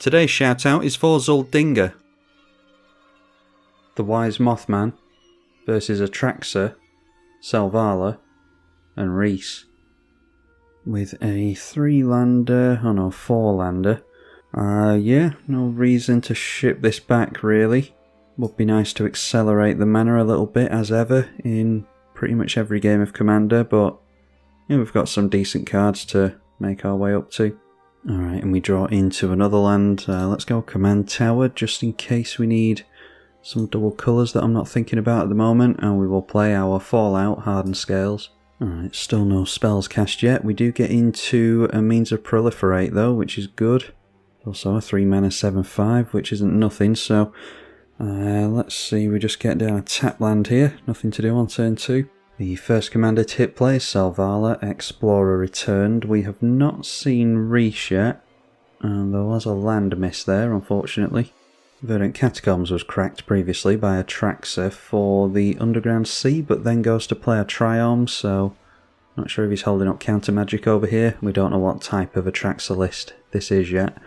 Today's shout out is for Zuldinga. The Wise Mothman versus Atraxa, Selvala and Rhys. With a 3-lander, oh no, 4-lander. Yeah, no reason to ship this back really. Would be nice to accelerate the mana a little bit as ever in pretty much every game of Commander, but yeah, we've got some decent cards to make our way up to. Alright, and we draw into another land. Let's go Command Tower just in case we need some double colours that I'm not thinking about at the moment, and we will play our Fallout Hardened Scales. Alright, still no spells cast yet. We do get into a Means of Proliferate though, which is good. Also a 3-mana 7/5, which isn't nothing, so let's see, we just get down a tap land here, nothing to do on turn 2. The first commander to hit play is Selvala, Explorer returned. We have not seen Rhys yet, and there was a land miss there, unfortunately. Verdant Catacombs was cracked previously by Atraxa for the Underground Sea, but then goes to play a Triarm, so not sure if he's holding up counter magic over here. We don't know what type of Atraxa list this is yet.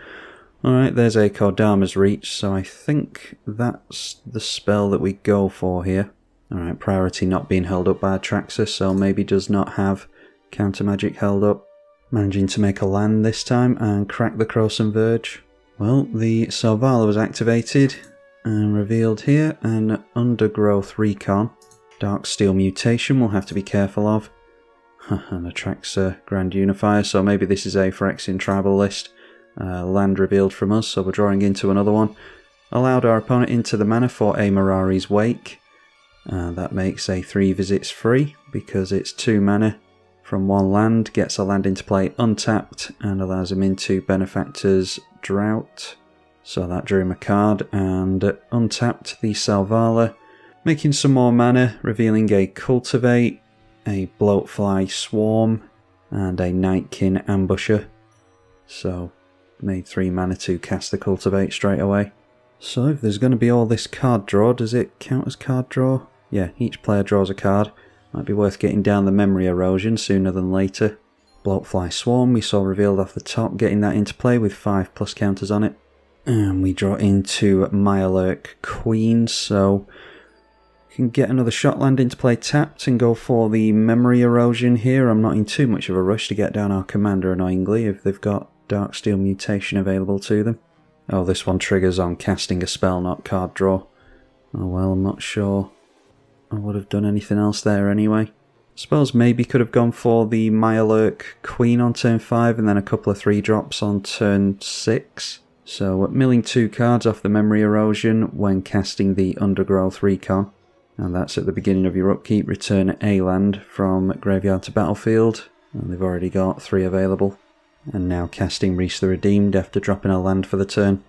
Alright, there's a Kodama's Reach, so I think that's the spell that we go for here. Alright, priority not being held up by Atraxa, so maybe does not have counter magic held up. Managing to make a land this time and crack the Croson Verge. Well, the Selvala was activated and revealed here an Undergrowth Recon. Darksteel Mutation we'll have to be careful of. And Atraxa Grand Unifier, so maybe this is a Phyrexian tribal list. Land revealed from us, so we're drawing into another one. Allowed our opponent into the mana for a Mirari's Wake. That makes a 3 visits free because it's 2 mana from 1 land, gets a land into play untapped and allows him into Benefactor's Drought. So that drew him a card and untapped the Selvala, making some more mana, revealing a Cultivate, a Bloatfly Swarm and a Nightkin Ambusher. So made 3 mana to cast the Cultivate straight away. So if there's going to be all this card draw, does it count as card draw? Yeah, each player draws a card. Might be worth getting down the Memory Erosion sooner than later. Bloatfly Swarm we saw revealed off the top, getting that into play with 5+ counters on it. And we draw into Mirelurk Queen, so we can get another shot land into play tapped and go for the Memory Erosion here. I'm not in too much of a rush to get down our commander annoyingly if they've got Darksteel Mutation available to them. Oh, this one triggers on casting a spell, not card draw. Oh well, I'm not sure I would have done anything else there anyway. Suppose maybe could have gone for the Mirelurk Queen on turn 5 and then a couple of 3-drops on turn 6. So milling 2 cards off the Memory Erosion when casting the Undergrowth Recon. And that's at the beginning of your upkeep. Return a land from graveyard to battlefield. And they've already got 3 available. And now casting Rhys the Redeemed after dropping a land for the turn.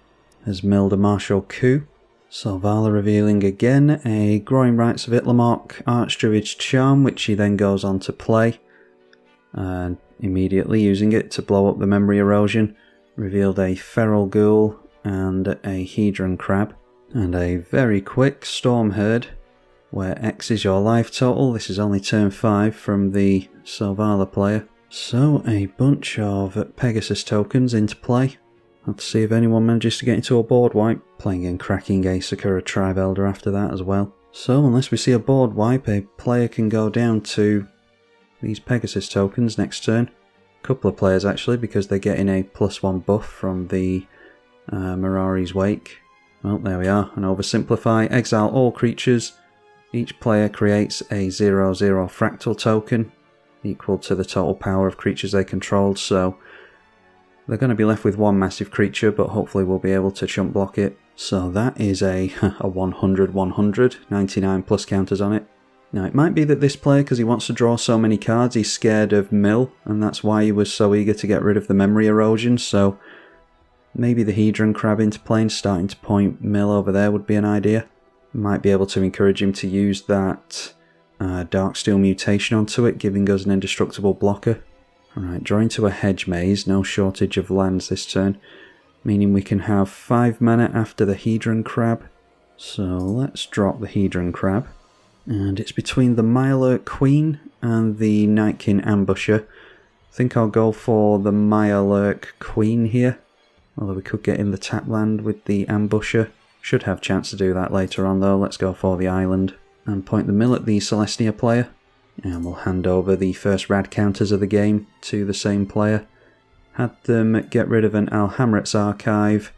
Has milled a Martial Coup. Selvala revealing again a Growing Rites of Itlamok Archdruid's Charm, which he then goes on to play. And immediately using it to blow up the Memory Erosion. Revealed a Feral Ghoul and a Hedron Crab. And a very quick Storm Herd, where X is your life total. This is only turn 5 from the Selvala player. So a bunch of Pegasus tokens into play. Let's see if anyone manages to get into a board wipe. Playing and cracking a Sakura Tribe Elder after that as well. So unless we see a board wipe, a player can go down to these Pegasus tokens next turn. A couple of players actually, because they're getting a +1 buff from the Mirari's Wake. Well, there we are. And oversimplify. Exile all creatures. Each player creates a 0/0 fractal token, equal to the total power of creatures they controlled, so they're going to be left with 1 massive creature, but hopefully we'll be able to chump block it. So that is a 100/100, 99+ counters on it. Now it might be that this player, because he wants to draw so many cards, he's scared of mill, and that's why he was so eager to get rid of the Memory Erosion, so maybe the Hedron Crab into play and starting to point mill over there would be an idea. Might be able to encourage him to use that Darksteel Mutation onto it, giving us an indestructible blocker. Alright, drawing to a Hedge Maze, no shortage of lands this turn, meaning we can have 5 mana after the Hedron Crab. So let's drop the Hedron Crab. And it's between the Mirelurk Queen and the Nightkin Ambusher. I think I'll go for the Mirelurk Queen here. Although we could get in the tap land with the ambusher. Should have chance to do that later on though. Let's go for the island and point the mill at the Celestia player. And we'll hand over the first rad counters of the game to the same player. Had them get rid of an Alhamret's Archive,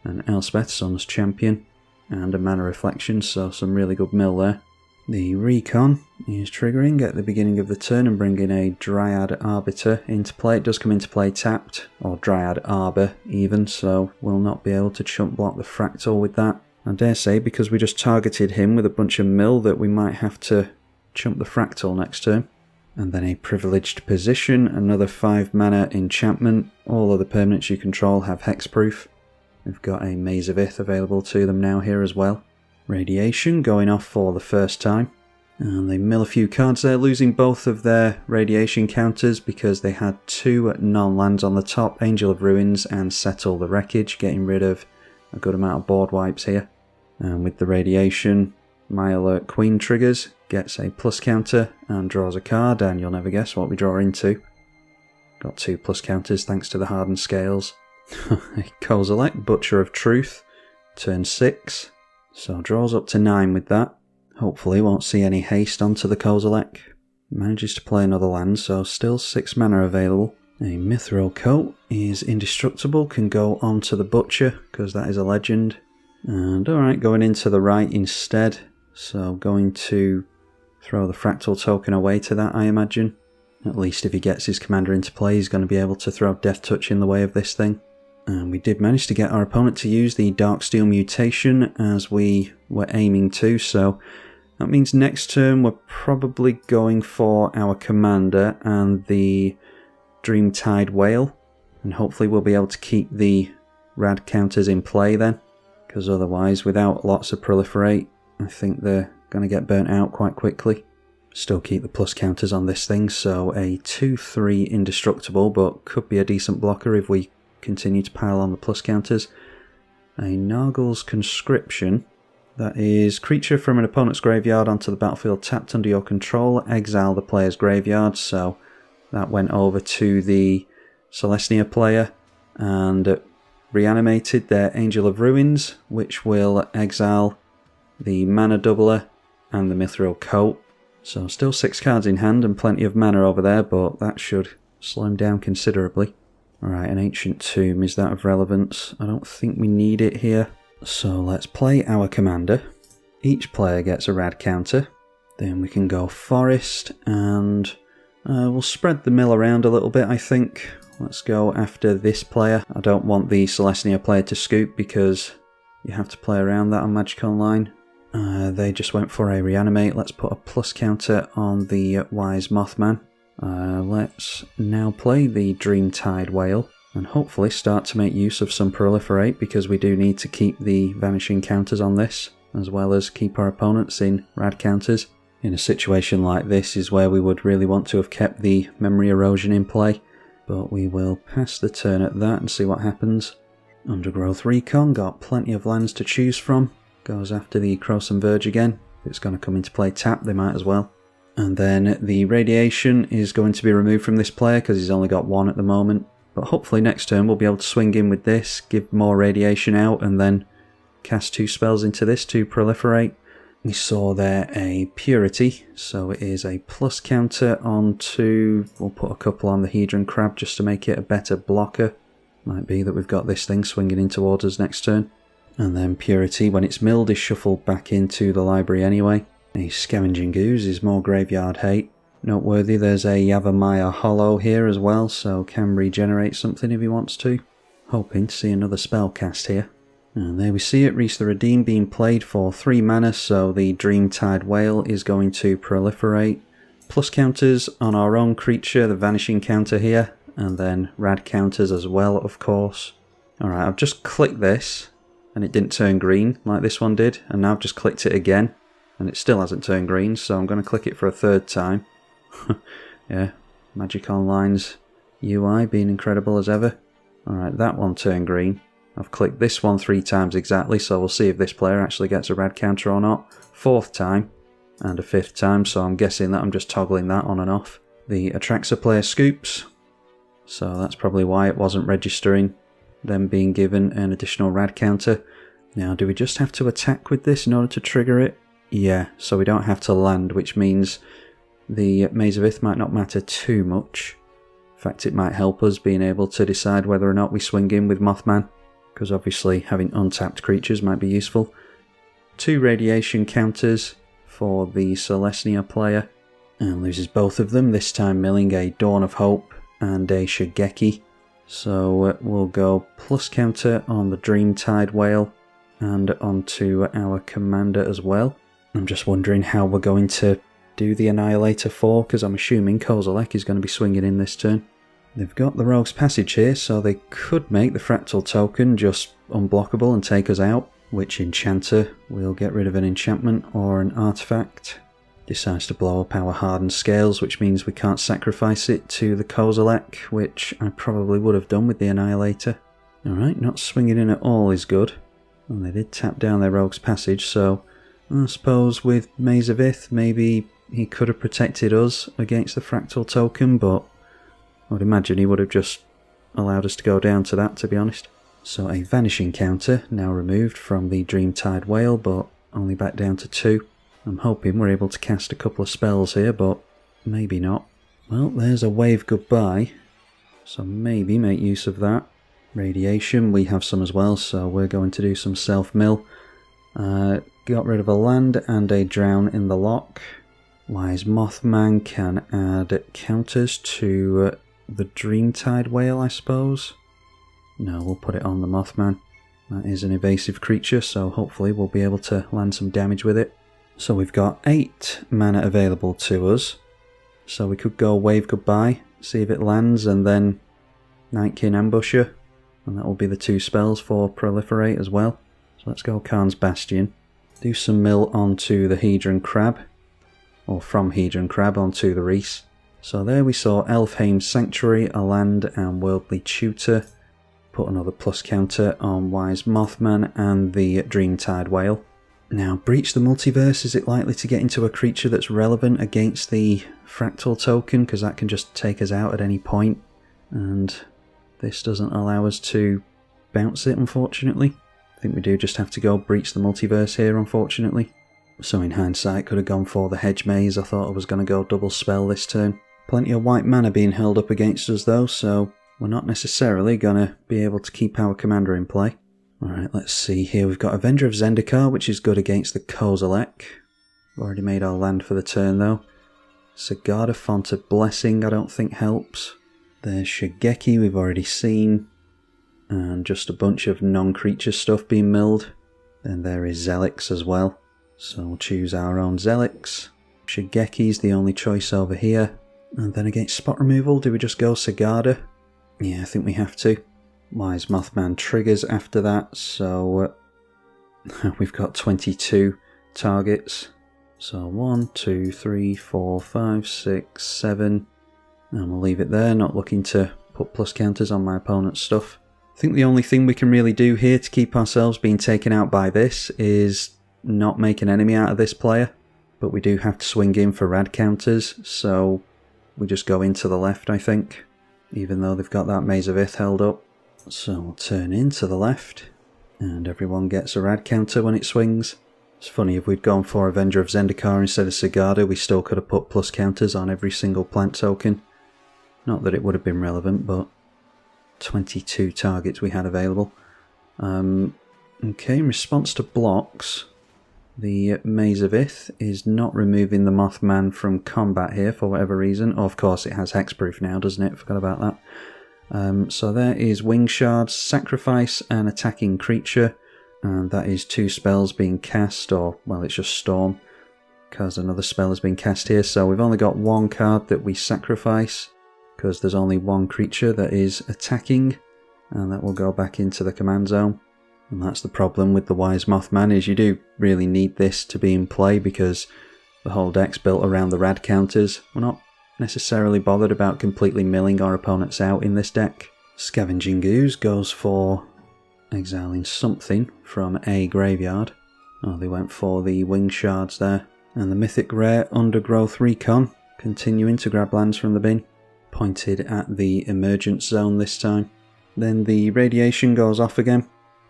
an Elspeth, Sun's Champion, and a Mana Reflection, so some really good mill there. The Recon is triggering at the beginning of the turn and bringing a Dryad Arbiter into play. It does come into play tapped, or Dryad Arbor even, so we'll not be able to chump block the Fractal with that. I dare say, because we just targeted him with a bunch of mill, that we might have to chump the Fractal next turn. And then a Privileged Position, another 5 mana enchantment. All other permanents you control have hexproof. We've got a Maze of Ith available to them now here as well. Radiation going off for the first time. And they mill a few cards there, losing both of their radiation counters because they had 2 non-lands on the top, Angel of Ruins and Settle the Wreckage, getting rid of a good amount of board wipes here. And with the radiation, My Alert Queen triggers, gets a plus counter and draws a card, and you'll never guess what we draw into. Got 2 plus counters thanks to the hardened scales. A Kozilek, Butcher of Truth, turn 6. So draws up to 9 with that. Hopefully won't see any haste onto the Kozilek. Manages to play another land, so still 6 mana available. A Mithril Coat is indestructible, can go on to the Butcher, because that is a legend. And alright, going into the right instead. So going to throw the Fractal token away to that, I imagine. At least if he gets his commander into play, he's going to be able to throw Death Touch in the way of this thing. And we did manage to get our opponent to use the Darksteel Mutation as we were aiming to, so that means next turn we're probably going for our commander and the Dreamtide Whale, and hopefully we'll be able to keep the rad counters in play then, because otherwise without lots of proliferate I think they're going to get burnt out quite quickly. Still keep the plus counters on this thing, so a 2-3 indestructible, but could be a decent blocker if we continue to pile on the plus counters. A Nargle's Conscription. That is creature from an opponent's graveyard onto the battlefield tapped under your control. Exile the player's graveyard, so that went over to the Celestia player and reanimated their Angel of Ruins, which will exile the Mana Doubler and the Mithril Coat. So still 6 cards in hand and plenty of mana over there, but that should slow him down considerably. Alright, an Ancient Tomb, is that of relevance? I don't think we need it here. So let's play our commander. Each player gets a rad counter. Then we can go Forest, and we'll spread the mill around a little bit, I think. Let's go after this player. I don't want the Celestia player to scoop because you have to play around that on Magic Online. They just went for a reanimate. Let's put a plus counter on the Wise Mothman. Let's now play the Dreamtide Whale and hopefully start to make use of some proliferate, because we do need to keep the vanishing counters on this as well as keep our opponents in rad counters. In a situation like this is where we would really want to have kept the memory erosion in play, but we will pass the turn at that and see what happens. Undergrowth Recon, got plenty of lands to choose from. Goes after the Crowsome Verge again. If it's going to come into play tap, they might as well. And then the Radiation is going to be removed from this player because he's only got 1 at the moment. But hopefully next turn we'll be able to swing in with this, give more Radiation out, and then cast 2 spells into this to proliferate. We saw there a Purity, so it is a plus counter onto... We'll put a couple on the Hedron Crab just to make it a better blocker. Might be that we've got this thing swinging in towards us next turn. And then Purity, when it's milled, is shuffled back into the library anyway. A Scavenging Ooze is more graveyard hate. Noteworthy, there's a Yavimaya Hollow here as well, so can regenerate something if he wants to. Hoping to see another spell cast here. And there we see it, Rhys the Redeemed being played for 3 mana, so the Dreamtide Whale is going to proliferate. Plus counters on our own creature, the Vanishing counter here, and then rad counters as well, of course. Alright, I've just clicked this, and it didn't turn green like this one did, and now I've just clicked it again, and it still hasn't turned green, so I'm going to click it for a 3rd time. Yeah, Magic Online's UI being incredible as ever. Alright, that one turned green. I've clicked this one 3 times exactly, so we'll see if this player actually gets a rad counter or not. 4th time, and a 5th time, so I'm guessing that I'm just toggling that on and off. The Atraxa player scoops, so that's probably why it wasn't registering. them being given an additional rad counter. Now, do we just have to attack with this in order to trigger it? Yeah, so we don't have to land, which means the Maze of Ith might not matter too much. In fact, it might help us being able to decide whether or not we swing in with Mothman, because obviously having untapped creatures might be useful. 2 radiation counters for the Celestia player, and loses both of them, this time milling a Dawn of Hope and a Shigeki. So we'll go plus counter on the Dreamtide Whale and onto our commander as well. I'm just wondering how we're going to do the Annihilator 4, because I'm assuming Kozilek is going to be swinging in this turn. They've got the Rogue's Passage here, so they could make the Fractal Token just unblockable and take us out, which Enchanter will get rid of an enchantment or an artifact. Decides to blow up our Hardened Scales, which means we can't sacrifice it to the Kozilek, which I probably would have done with the Annihilator. Alright, not swinging in at all is good. And they did tap down their Rogue's Passage, so I suppose with Maze of Ith, maybe he could have protected us against the Fractal Token, but I would imagine he would have just allowed us to go down to that, to be honest. So a Vanishing counter now removed from the Dreamtide Whale, but only back down to 2. I'm hoping we're able to cast a couple of spells here, but maybe not. Well, there's a Wave Goodbye, so maybe make use of that. Radiation, we have some as well, so we're going to do some self-mill. Got rid of a land and a Drown in the lock. Wise Mothman can add counters to the Dreamtide Whale, I suppose. No, we'll put it on the Mothman. That is an evasive creature, so hopefully we'll be able to land some damage with it. So we've got 8 mana available to us. So we could go Wave Goodbye, see if it lands, and then Nightkin Ambusher. And that will be the 2 spells for Proliferate as well. So let's go Khan's Bastion. Do some mill onto the Hedron Crab. Or from Hedron Crab onto the Rhys. So there we saw Elfheim's Sanctuary, a land, and Worldly Tutor. Put another plus counter on Wise Mothman and the Dreamtide Whale. Now, Breach the Multiverse, is it likely to get into a creature that's relevant against the Fractal Token? Because that can just take us out at any point. And this doesn't allow us to bounce it, unfortunately. I think we do just have to go Breach the Multiverse here, unfortunately. So in hindsight, could have gone for the Hedge Maze. I thought I was going to go double spell this turn. Plenty of white mana being held up against us though, so we're not necessarily going to be able to keep our commander in play. Alright, let's see here. We've got Avenger of Zendikar, which is good against the Kozilek. We've already made our land for the turn though. Sigarda, Font of Blessing, I don't think helps. There's Shigeki, we've already seen. And just a bunch of non-creature stuff being milled. Then there is Zelix as well. So we'll choose our own Zelix. Shigeki's the only choice over here. And then against spot removal, do we just go Sigarda? Yeah, I think we have to. Wise Mothman triggers after that, so we've got 22 targets. So 1, 2, 3, 4, 5, 6, 7. And we'll leave it there, not looking to put plus counters on my opponent's stuff. I think the only thing we can really do here to keep ourselves being taken out by this is not make an enemy out of this player. But we do have to swing in for rad counters, so we just go into the left, I think. Even though they've got that Maze of Ith held up. So we'll turn in to the left, and everyone gets a rad counter when it swings. It's funny, if we'd gone for Avenger of Zendikar instead of Sigarda, we still could have put plus counters on every single plant token. Not that it would have been relevant, but 22 targets we had available. Okay, in response to blocks, the Maze of Ith is not removing the Mothman from combat here for whatever reason. Oh, of course it has hexproof now, doesn't it? Forgot about that. So there is Wing Shards, Sacrifice, and Attacking Creature. And that is 2 spells being cast, or, well, it's just Storm, because another spell has been cast here. So we've only got 1 card that we sacrifice, because there's only 1 creature that is attacking, and that will go back into the command zone. And that's the problem with the Wise Mothman, is you do really need this to be in play, because the whole deck's built around the rad counters. We're not necessarily bothered about completely milling our opponents out in this deck. Scavenging Ooze goes for exiling something from a graveyard. Oh, they went for the Wing Shards there. And the Mythic Rare Undergrowth Recon, continuing to grab lands from the bin. Pointed at the Emergence Zone this time. Then the radiation goes off again.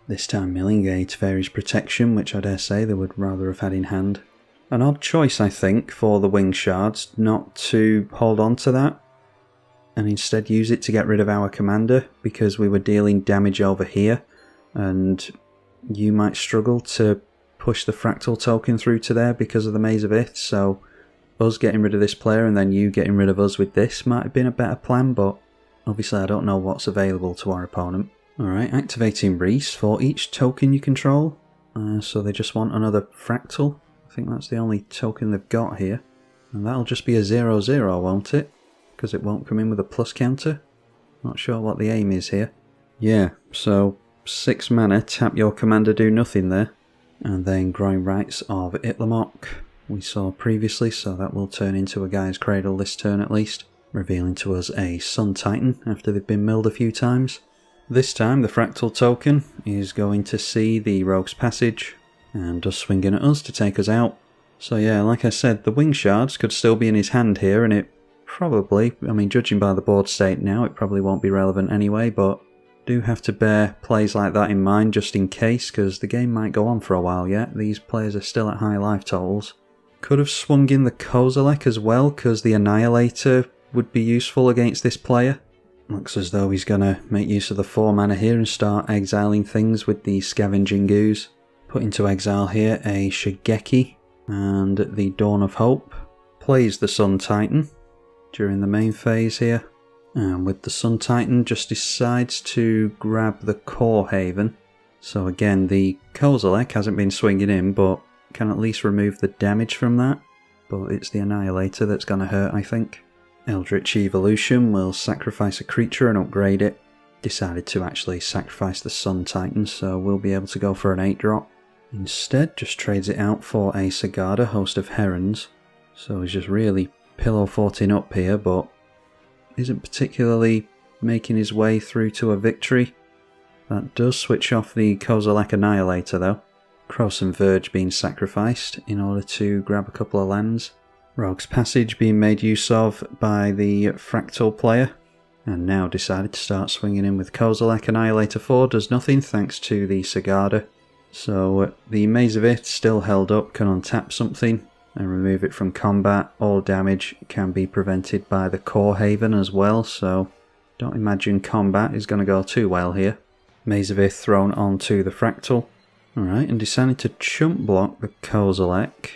This time milling a Teferi's protection, which I dare say they would rather have had in hand. An odd choice, I think, for the wing shards, not to hold on to that and instead use it to get rid of our commander, because we were dealing damage over here and you might struggle to push the fractal token through to there because of the Maze of Ith, so us getting rid of this player and then you getting rid of us with this might have been a better plan, but obviously I don't know what's available to our opponent. Alright, activating Rhys for each token you control, so they just want another fractal. I think that's the only token they've got here, and that'll just be a 0/0, won't it? Because it won't come in with a plus counter. Not sure what the aim is here. Yeah, so 6 mana, tap your commander, do nothing there. And then Growing Rites of Itlamok we saw previously, so that will turn into a Guy's Cradle this turn at least, revealing to us a Sun Titan after they've been milled a few times. This time the Fractal token is going to see the Rogue's Passage and does swing in at us to take us out. So yeah, like I said, the Wing Shards could still be in his hand here, and it probably, I mean judging by the board state now, it probably won't be relevant anyway, but do have to bear plays like that in mind just in case, because the game might go on for a while yet. These players are still at high life totals. Could have swung in the Kozilek as well, because the Annihilator would be useful against this player. Looks as though he's going to make use of the 4 mana here and start exiling things with the Scavenging Goose. Put into exile here a Shigeki and the Dawn of Hope. Plays the Sun Titan during the main phase here. And with the Sun Titan just decides to grab the Core Haven. So again, the Kozilek hasn't been swinging in, but can at least remove the damage from that. But it's the Annihilator that's going to hurt, I think. Eldritch Evolution will sacrifice a creature and upgrade it. Decided to actually sacrifice the Sun Titan, so we'll be able to go for an 8-drop. Instead, just trades it out for a Sigarda, Host of Herons. So he's just really pillow forting up here, but isn't particularly making his way through to a victory. That does switch off the Kozilek Annihilator though. Krosan Verge being sacrificed in order to grab a couple of lands. Rogue's Passage being made use of by the Fractal player. And now decided to start swinging in with Kozilek. Annihilator 4 does nothing thanks to the Sigarda. So the Maze of Ith still held up, can untap something and remove it from combat. All damage can be prevented by the Core Haven as well, so don't imagine combat is going to go too well here. Maze of Ith thrown onto the Fractal. Alright, and decided to chump block the Kozilek.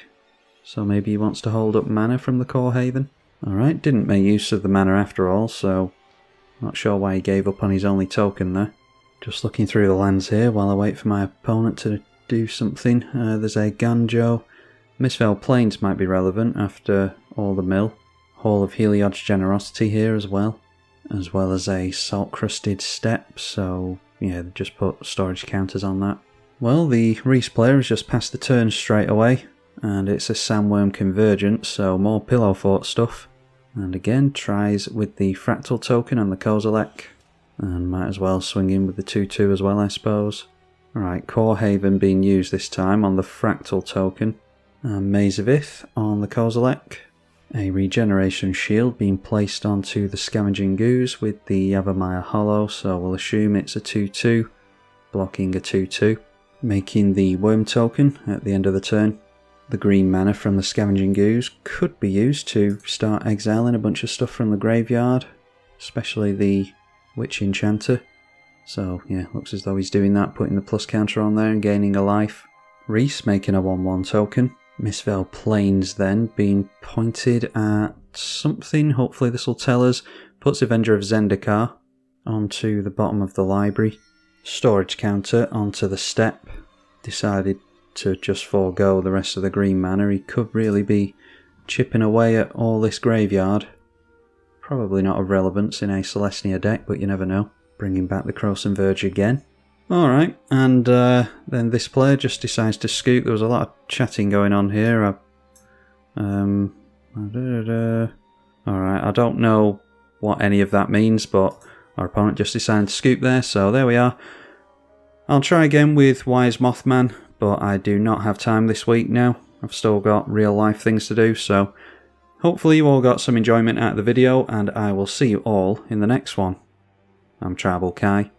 So maybe he wants to hold up mana from the Core Haven. Alright, didn't make use of the mana after all, so not sure why he gave up on his only token there. Just looking through the lands here while I wait for my opponent to do something. There's a Ganjo. Mistveil Plains might be relevant after all the mill. Hall of Heliod's Generosity here as well as a Salt-Crusted Steppe, so yeah, just put storage counters on that. Well, the Rhys player has just passed the turn straight away, and it's a Sandworm Convergence, so more pillow fort stuff. And again, tries with the Fractal token and the Kozilek, and might as well swing in with the 2/2 as well, I suppose. Alright, Core Haven being used this time on the Fractal token. And Maze of Ith on the Kozilek. A Regeneration Shield being placed onto the Scavenging Goose with the Yavimaya Hollow, so we'll assume it's a 2/2, blocking a 2/2. Making the Worm token at the end of the turn. The green mana from the Scavenging Goose could be used to start exiling a bunch of stuff from the graveyard, especially the Witch Enchanter. So yeah, looks as though he's doing that, putting the plus counter on there and gaining a life. Rhys making a 1/1 token. Mistveil Plains then being pointed at something, hopefully this will tell us. Puts Avenger of Zendikar onto the bottom of the library. Storage counter onto the Steppe. Decided to just forego the rest of the green mana. He could really be chipping away at all this graveyard. Probably not of relevance in a Celestia deck, but you never know. Bringing back the Krosan Verge again. Alright, and then this player just decides to scoop. There was a lot of chatting going on here. Alright, I don't know what any of that means, but our opponent just decided to scoop there, so there we are. I'll try again with Wise Mothman, but I do not have time this week now. I've still got real life things to do, so hopefully you all got some enjoyment out of the video, and I will see you all in the next one. I'm tribalkai.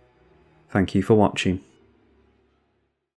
Thank you for watching.